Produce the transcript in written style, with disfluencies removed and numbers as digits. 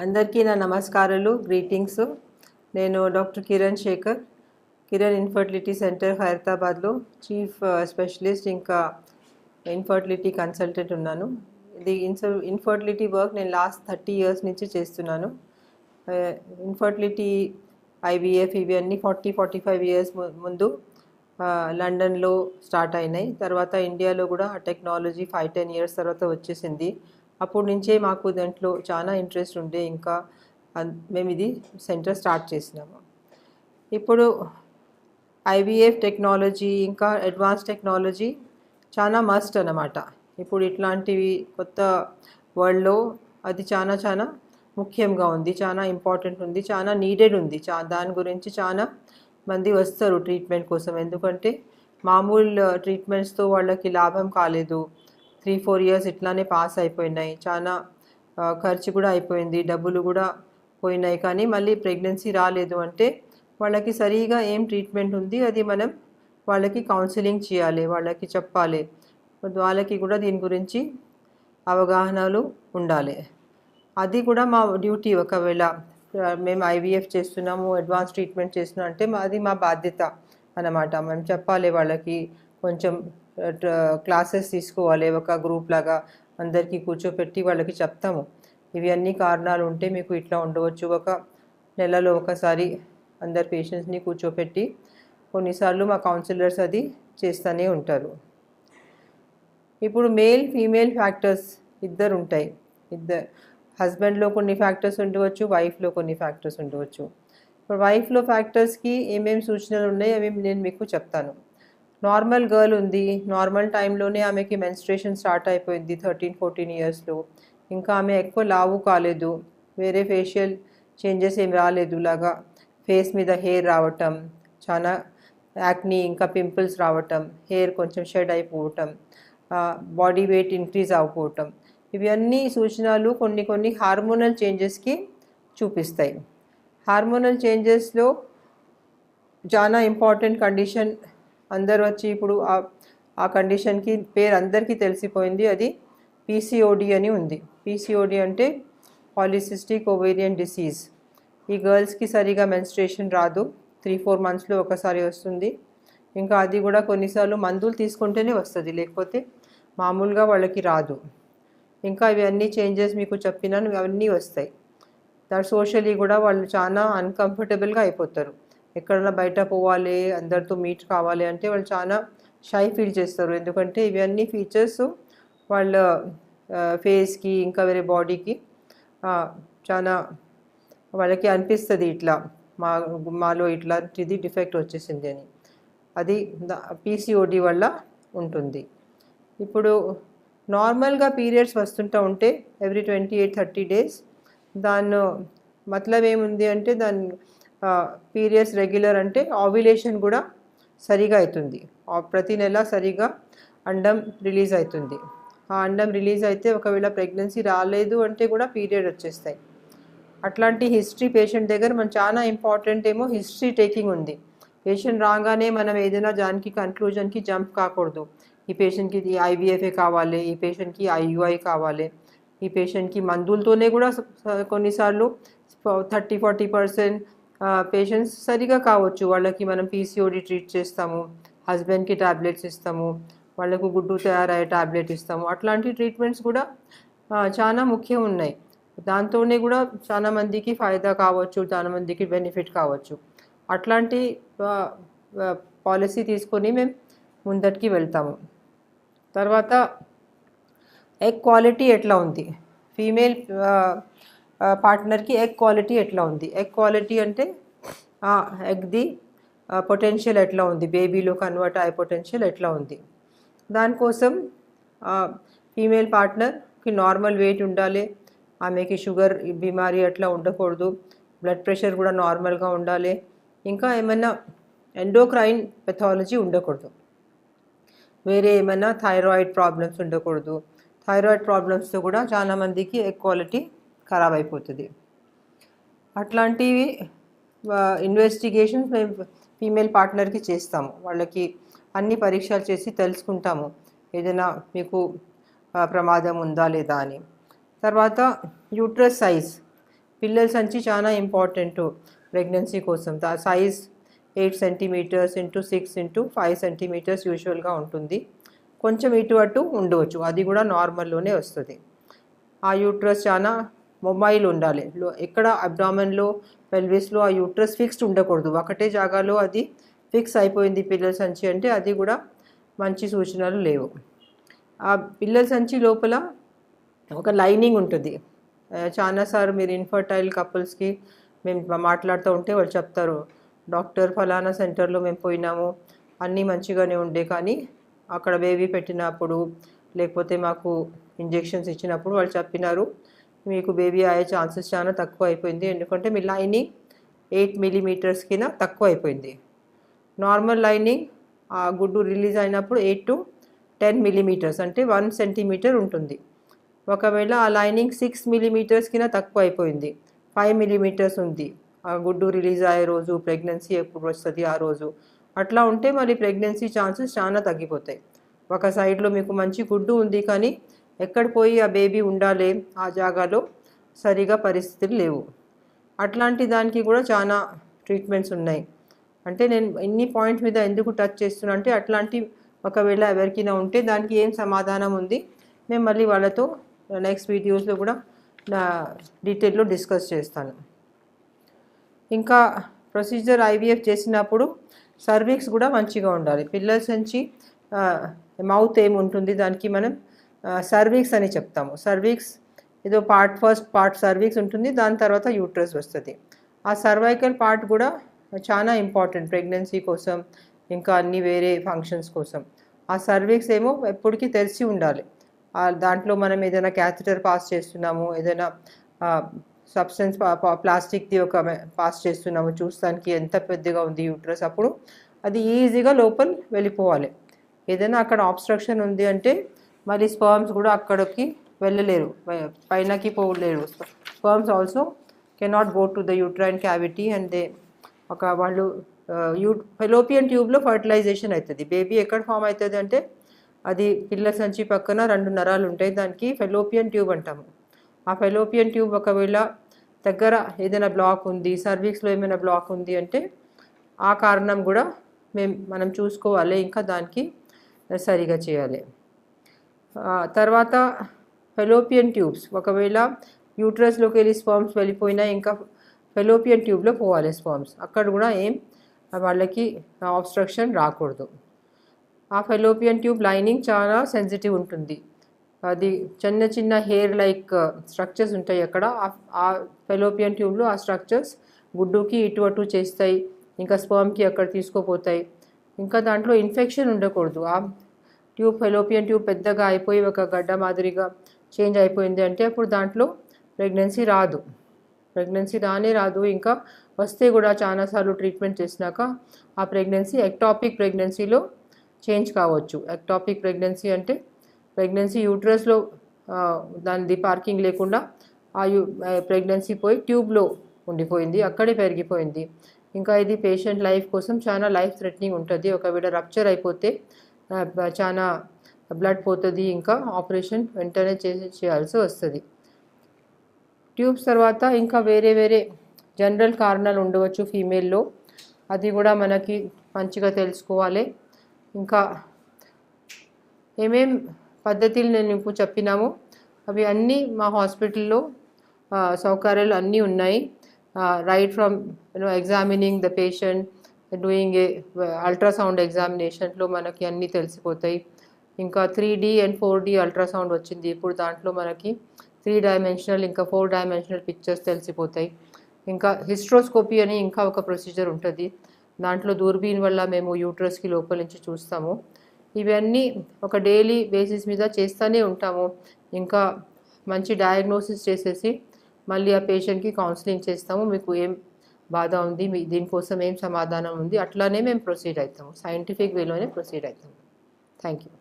అందరికీ నా నమస్కారాలు, గ్రీటింగ్స్. నేను doctor Kiran Shekhar, Kiran infertility centre హైదరాబాద్లో చీఫ్ స్పెషలిస్ట్ ఇంకా ఇన్ఫర్టిలిటీ కన్సల్టెంట్ ఉన్నాను. ఇది ఇన్ఫర్టిలిటీ వర్క్ నేను లాస్ట్ 30 years నుంచి చేస్తున్నాను. ఇన్ఫర్టిలిటీ ఐవీఎఫ్ ఇవన్నీ 40-45 years ముందు లండన్లో స్టార్ట్ అయినాయి. తర్వాత ఇండియాలో కూడా ఆ టెక్నాలజీ 5-10 years తర్వాత వచ్చేసింది. అప్పటి నుంచే మాకు దాంట్లో చాలా ఇంట్రెస్ట్ ఉండే ఇంకా మేము ఇది సెంటర్ స్టార్ట్ చేసినాము. ఇప్పుడు ఐవీఎఫ్ టెక్నాలజీ ఇంకా అడ్వాన్స్ టెక్నాలజీ చాలా మస్ట్ అన్నమాట. ఇప్పుడు ఇట్లాంటివి కొత్త వరల్డ్లో అది చాలా ముఖ్యంగా ఉంది, చాలా ఇంపార్టెంట్ ఉంది, చాలా నీడెడ్ ఉంది. దాని గురించి చాలా మంది వస్తారు ట్రీట్మెంట్ కోసం. ఎందుకంటే మామూలు ట్రీట్మెంట్స్తో వాళ్ళకి లాభం కాలేదు. 3-4 years ఇట్లానే పాస్ అయిపోయినాయి. చాలా ఖర్చు కూడా అయిపోయింది, డబ్బులు కూడా పోయినాయి. కానీ మళ్ళీ ప్రెగ్నెన్సీ రాలేదు అంటే వాళ్ళకి సరిగా ఏం ట్రీట్మెంట్ ఉంది అది మనం వాళ్ళకి కౌన్సిలింగ్ చేయాలి, వాళ్ళకి చెప్పాలి. వాళ్ళకి కూడా దీని గురించి అవగాహనలు ఉండాలి. అది కూడా మా డ్యూటీ. ఒకవేళ మేము ఐవీఎఫ్ చేస్తున్నాము, అడ్వాన్స్ ట్రీట్మెంట్ చేస్తున్నాం అంటే అది మా బాధ్యత అన్నమాట. మేము చెప్పాలి వాళ్ళకి, కొంచెం క్లాసెస్ తీసుకోవాలి, ఒక గ్రూప్ లాగా అందరికీ కూర్చోపెట్టి వాళ్ళకి చెప్తాము ఇవి అన్ని కారణాలు ఉంటే మీకు ఇట్లా ఉండవచ్చు. ఒక నెలలో ఒకసారి అందరు పేషెంట్స్ని కూర్చోపెట్టి కొన్నిసార్లు మా కౌన్సిలర్స్ అది చేస్తూనే ఉంటారు. ఇప్పుడు మేల్ ఫీమేల్ ఫ్యాక్టర్స్ ఇద్దరు ఉంటాయి. హస్బెండ్లో కొన్ని ఫ్యాక్టర్స్ ఉండవచ్చు, వైఫ్లో కొన్ని ఫ్యాక్టర్స్ ఉండవచ్చు. ఇప్పుడు వైఫ్లో ఫ్యాక్టర్స్కి ఏమేమి సూచనలు ఉన్నాయి అవి నేను మీకు చెప్తాను. నార్మల్ గర్ల్ ఉంది, నార్మల్ టైంలోనే ఆమెకి మెన్స్ట్రేషన్ స్టార్ట్ అయిపోయింది 13-14 yearsలో. ఇంకా ఆమె ఎక్కువ లావు కాలేదు, వేరే ఫేషియల్ చేంజెస్ ఏం రాలేదు. లాగా ఫేస్ మీద హెయిర్ రావటం, చాలా యాక్నీ ఇంకా పింపుల్స్ రావటం, హెయిర్ కొంచెం షెడ్ అయిపోవటం, బాడీ వెయిట్ ఇంక్రీజ్ అయిపోవటం, ఇవన్నీ సూచనలు కొన్ని హార్మోనల్ చేంజెస్కి చూపిస్తాయి. హార్మోనల్ చేంజెస్లో చాలా ఇంపార్టెంట్ కండిషన్ అందరు వచ్చి ఇప్పుడు ఆ కండిషన్కి పేరు అందరికీ తెలిసిపోయింది, అది పీసీఓడి అని ఉంది. పీసీఓడి అంటే పాలిసిస్టిక్ ఓవేరియన్ డిసీజ్. ఈ గర్ల్స్కి సరిగా మెన్స్ట్రేషన్ రాదు, 3-4 monthsలో ఒకసారి వస్తుంది. ఇంకా అది కూడా కొన్నిసార్లు మందులు తీసుకుంటేనే వస్తుంది, లేకపోతే మామూలుగా వాళ్ళకి రాదు. ఇంకా ఇవన్నీ చేంజెస్ మీకు చెప్పినాను, అవన్నీ వస్తాయి. సోషలీ కూడా వాళ్ళు చాలా అన్కంఫర్టబుల్గా అయిపోతారు. ఎక్కడైనా బయట పోవాలి, అందరితో మీట్ కావాలి అంటే వాళ్ళు చాలా షై ఫీల్ చేస్తారు. ఎందుకంటే ఇవన్నీ ఫీచర్స్ వాళ్ళ ఫేస్కి ఇంకా వేరే బాడీకి చాలా వాళ్ళకి అనిపిస్తుంది ఇట్లా మాలో ఇట్లాంటిది డిఫెక్ట్ వచ్చేసింది అని. అది పీసీఓడి వల్ల ఉంటుంది. ఇప్పుడు నార్మల్గా పీరియడ్స్ వస్తుంటూ ఉంటే ఎవ్రీ 28-30 days దాని మతలబ్ ఏముంది అంటే దాని పీరియడ్స్ రెగ్యులర్ అంటే ఆవ్యులేషన్ కూడా సరిగా అవుతుంది. ప్రతి నెల సరిగా అండం రిలీజ్ అవుతుంది. ఆ అండం రిలీజ్ అయితే ఒకవేళ ప్రెగ్నెన్సీ రాలేదు అంటే కూడా పీరియడ్ వచ్చేస్తాయి. అట్లాంటి హిస్టరీ పేషెంట్ దగ్గర మనం చాలా ఇంపార్టెంట్ ఏమో హిస్టరీ టేకింగ్ ఉంది. పేషెంట్ రాగానే మనం ఏదైనా దానికి కన్క్లూజన్కి జంప్ కాకూడదు. ఈ పేషెంట్కి ఈ ఐవీఎఫ్ఏ కావాలి, ఈ పేషెంట్కి ఐయుఐ కావాలి, ఈ పేషెంట్కి మందులతోనే కూడా కొన్నిసార్లు 30-40% పేషెంట్స్ సరిగా కావచ్చు. వాళ్ళకి మనం పీసీఓడి ట్రీట్ చేస్తాము, హస్బెండ్కి ట్యాబ్లెట్స్ ఇస్తాము, వాళ్ళకు గుడ్డు తయారయ్యే ట్యాబ్లెట్ ఇస్తాము. అట్లాంటి ట్రీట్మెంట్స్ కూడా చాలా ముఖ్యం ఉన్నాయి. దాంతోనే కూడా చాలా మందికి ఫాయిదా కావచ్చు, చాలా మందికి బెనిఫిట్ కావచ్చు. అట్లాంటి పాలసీ తీసుకొని మేము ముందటికి వెళ్తాము. తర్వాత ఎగ్ క్వాలిటీ ఎట్లా ఉంది, ఫీమేల్ పార్ట్నర్కి ఎగ్ క్వాలిటీ ఎట్లా ఉంది. ఎగ్ క్వాలిటీ అంటే ఎగ్ది పొటెన్షియల్ ఎట్లా ఉంది, బేబీలో కన్వర్ట్ అయ్యే పొటెన్షియల్ ఎట్లా ఉంది. దానికోసం ఫీమేల్ పార్ట్నర్కి నార్మల్ వెయిట్ ఉండాలి, ఆమెకి షుగర్ బీమారీ అట్లా ఉండకూడదు, బ్లడ్ ప్రెషర్ కూడా నార్మల్గా ఉండాలి, ఇంకా ఏమైనా ఎండోక్రైన్ పెథాలజీ ఉండకూడదు, వేరే ఏమైనా థైరాయిడ్ ప్రాబ్లమ్స్ ఉండకూడదు. థైరాయిడ్ ప్రాబ్లమ్స్తో కూడా చాలామందికి ఎగ్ క్వాలిటీ ఖరాబ్ అయిపోతుంది. అట్లాంటివి ఇన్వెస్టిగేషన్స్ మేము ఫీమేల్ పార్ట్నర్కి చేస్తాము. వాళ్ళకి అన్ని పరీక్షలు చేసి తెలుసుకుంటాము ఏదైనా మీకు ప్రమాదం ఉందా లేదా అని. తర్వాత యూట్రస్ సైజ్, పిల్లల సంచి చాలా ఇంపార్టెంట్ ప్రెగ్నెన్సీ కోసం. Size 8 centimetres into 6 into 5 centimetres యూజువల్గా ఉంటుంది. కొంచెం ఇటు అటు ఉండవచ్చు, అది కూడా నార్మల్లోనే వస్తుంది. ఆ యూట్రస్ చాలా మొబైల్ ఉండాలి. ఎక్కడ అబ్డామెన్లో పెల్విస్లో ఆ యూట్రస్ ఫిక్స్డ్ ఉండకూడదు. ఒకటే జాగాలో అది ఫిక్స్ అయిపోయింది పిల్లల సంచి అంటే అది కూడా మంచి సూచనలు లేవు. ఆ పిల్లల సంచి లోపల ఒక లైనింగ్ ఉంటుంది. చాలాసార్లు మీరు ఇన్ఫర్టైల్ కపుల్స్కి మేము మాట్లాడుతూ ఉంటే వాళ్ళు చెప్తారు, డాక్టర్ ఫలానా సెంటర్లో మేము పోయినాము, అన్నీ మంచిగానే ఉండే, కానీ అక్కడ బేబీ పెట్టినప్పుడు లేకపోతే మాకు ఇంజెక్షన్స్ ఇచ్చినప్పుడు వాళ్ళు చెప్పినారు మీకు బేబీ అయ్యే ఛాన్సెస్ చాలా తక్కువ అయిపోయింది, ఎందుకంటే మీ లైనింగ్ 8 మిల్లీమీటర్స్కి తక్కువ అయిపోయింది. నార్మల్ లైనింగ్ ఆ గుడ్డు రిలీజ్ అయినప్పుడు 8 to 10 మిల్లీమీటర్స్ అంటే 1 సెంటీమీటర్ ఉంటుంది. ఒకవేళ ఆ లైనింగ్ 6 మిల్లీమీటర్స్కి తక్కువ అయిపోయింది, 5 మిల్లీమీటర్స్ ఉంది ఆ గుడ్డు రిలీజ్ అయ్యే రోజు, ప్రెగ్నెన్సీ ఎప్పుడు వస్తుంది ఆ రోజు, అట్లా ఉంటే మరి ప్రెగ్నెన్సీ ఛాన్సెస్ చాలా తగ్గిపోతాయి. ఒక సైడ్లో మీకు మంచి గుడ్డు ఉంది కానీ ఎక్కడ పోయి ఆ బేబీ ఉండాలి ఆ జాగాలో సరిగా పరిస్థితులు లేవు. అట్లాంటి దానికి కూడా చాలా ట్రీట్మెంట్స్ ఉన్నాయి. అంటే నేను ఇన్ని పాయింట్స్ మీద ఎందుకు టచ్ చేస్తున్నా అంటే అట్లాంటి ఒకవేళ ఎవరికైనా ఉంటే దానికి ఏం సమాధానం ఉంది మేము మళ్ళీ వాళ్ళతో నెక్స్ట్ వీడియోస్లో కూడా డీటెయిల్లో డిస్కస్ చేస్తాను. ఇంకా ప్రొసీజర్ ఐవీఎఫ్ చేసినప్పుడు సర్వీక్స్ కూడా మంచిగా ఉండాలి. పిల్లల నుంచి మౌత్ ఏముంటుంది దానికి మనం సర్వీక్స్ అని చెప్తాము. సర్వీక్స్ ఏదో ఫస్ట్ పార్ట్ సర్వీక్స్ ఉంటుంది, దాని తర్వాత యూట్రస్ వస్తుంది. ఆ సర్వైకల్ పార్ట్ కూడా చాలా ఇంపార్టెంట్ ప్రెగ్నెన్సీ కోసం ఇంకా అన్ని వేరే ఫంక్షన్స్ కోసం. ఆ సర్వీక్స్ ఏమో ఎప్పటికీ తెరిచి ఉండాలి. దాంట్లో మనం ఏదైనా క్యాథెటర్ పాస్ చేస్తున్నాము, ఏదైనా సబ్స్టెన్స్ ప్లాస్టిక్ది ఒక పాస్ చేస్తున్నాము, చూస్తానికి ఎంత పెద్దగా ఉంది యూట్రస్, అప్పుడు అది ఈజీగా లోపల వెళ్ళిపోవాలి. ఏదైనా అక్కడ ఆబ్స్ట్రక్షన్ ఉంది అంటే మళ్ళీ స్పర్మ్స్ కూడా అక్కడికి వెళ్ళలేరు, పైనకి పోలేరు. Sperms also cannot go to the uterine cavity and they వాళ్ళు ఫెలోపియన్ ట్యూబ్లో ఫర్టిలైజేషన్ అవుతుంది. బేబీ ఎక్కడ ఫామ్ అవుతుంది అంటే అది పిల్ల సంచి పక్కన 2 నరాలు ఉంటాయి, దానికి ఫెలోపియన్ ట్యూబ్ అంటాము. ఆ ఫెలోపియన్ ట్యూబ్ ఒకవేళ దగ్గర ఏదైనా బ్లాక్ ఉంది, సర్వీక్స్లో ఏమైనా బ్లాక్ ఉంది అంటే ఆ కారణం కూడా మనం చూసుకోవాలి, ఇంకా దానికి సరిగా చేయాలి. తర్వాత ఫెలోపియన్ ట్యూబ్స్ ఒకవేళ యూట్రస్లోకి వెళ్ళి స్పర్మ్స్ వెళ్ళిపోయినా ఇంకా ఫెలోపియన్ ట్యూబ్లో పోవాలి స్పర్మ్స్, అక్కడ కూడా ఏం వాళ్ళకి ఆబ్స్ట్రక్షన్ రాకూడదు. ఆ ఫెలోపియన్ ట్యూబ్ లైనింగ్ చాలా సెన్సిటివ్ ఉంటుంది, అది చిన్న చిన్న హెయిర్ లైక్ స్ట్రక్చర్స్ ఉంటాయి అక్కడ. ఆ ఫెలోపియన్ ట్యూబ్లో ఆ స్ట్రక్చర్స్ గుడ్డుకి ఇటు అటు చేస్తాయి, ఇంకా స్పర్మ్కి అక్కడ తీసుకుపోతాయి. ఇంకా దాంట్లో ఇన్ఫెక్షన్ ఉండకూడదు. ఆ ట్యూబ్ ఫెలోపియన్ ట్యూబ్ పెద్దగా అయిపోయి ఒక గడ్డ మాదిరిగా చేంజ్ అయిపోయింది అంటే అప్పుడు దాంట్లో ప్రెగ్నెన్సీ రాదు, ప్రెగ్నెన్సీ రాదు. ఇంకా వస్తే కూడా చాలాసార్లు ట్రీట్మెంట్ చేసినాక ఆ ప్రెగ్నెన్సీ ఎక్టాపిక్ ప్రెగ్నెన్సీలో చేంజ్ కావచ్చు. ఎక్టాపిక్ ప్రెగ్నెన్సీ అంటే ప్రెగ్నెన్సీ యూట్రస్లో దానిది పార్కింగ్ లేకుండా ఆ ప్రెగ్నెన్సీ పోయి ట్యూబ్లో ఉండిపోయింది, అక్కడే పెరిగిపోయింది. ఇంకా ఇది పేషెంట్ లైఫ్ కోసం చాలా లైఫ్ థ్రెటనింగ్ ఉంటుంది. ఒకవేళ రప్చర్ అయిపోతే చాలా బ్లడ్ పోతుంది, ఇంకా ఆపరేషన్ వెంటనే చేయాల్సి వస్తుంది. ట్యూబ్స్ తర్వాత ఇంకా వేరే వేరే జనరల్ కారణాలు ఉండవచ్చు ఫీమేల్లో, అది కూడా మనకి మంచిగా తెలుసుకోవాలి. ఇంకా ఏమేం పద్ధతులు నేను ఇప్పుడు చెప్పినాము అవి అన్నీ మా హాస్పిటల్లో సౌకర్యాలు అన్నీ ఉన్నాయి. Right from examining the patient, doing a ultrasound ఎగ్జామినేషన్లో మనకి అన్నీ తెలిసిపోతాయి. ఇంకా 3D and 4D అల్ట్రాసౌండ్ వచ్చింది ఇప్పుడు, దాంట్లో మనకి 3 డైమెన్షనల్ ఇంకా 4 డైమెన్షనల్ పిక్చర్స్ తెలిసిపోతాయి. ఇంకా హిస్ట్రోస్కోపీ అని ఇంకా ఒక ప్రొసీజర్ ఉంటుంది, దాంట్లో దూరబీన్ వల్ల మేము యూట్రస్కి లోపల నుంచి చూస్తాము. ఇవన్నీ ఒక డైలీ బేసిస్ మీద చేస్తూనే ఉంటాము. ఇంకా మంచి డయాగ్నోసిస్ చేసేసి మళ్ళీ ఆ పేషెంట్కి కౌన్సిలింగ్ చేస్తాము, మీకు ఏం బాధ ఉంది, దీనికోసం ఏం సమాధానం ఉంది, అట్లానే మేము ప్రొసీడ్ అవుతాము, సైంటిఫిక్ వేలోనే ప్రొసీడ్ అవుతాము. Thank you.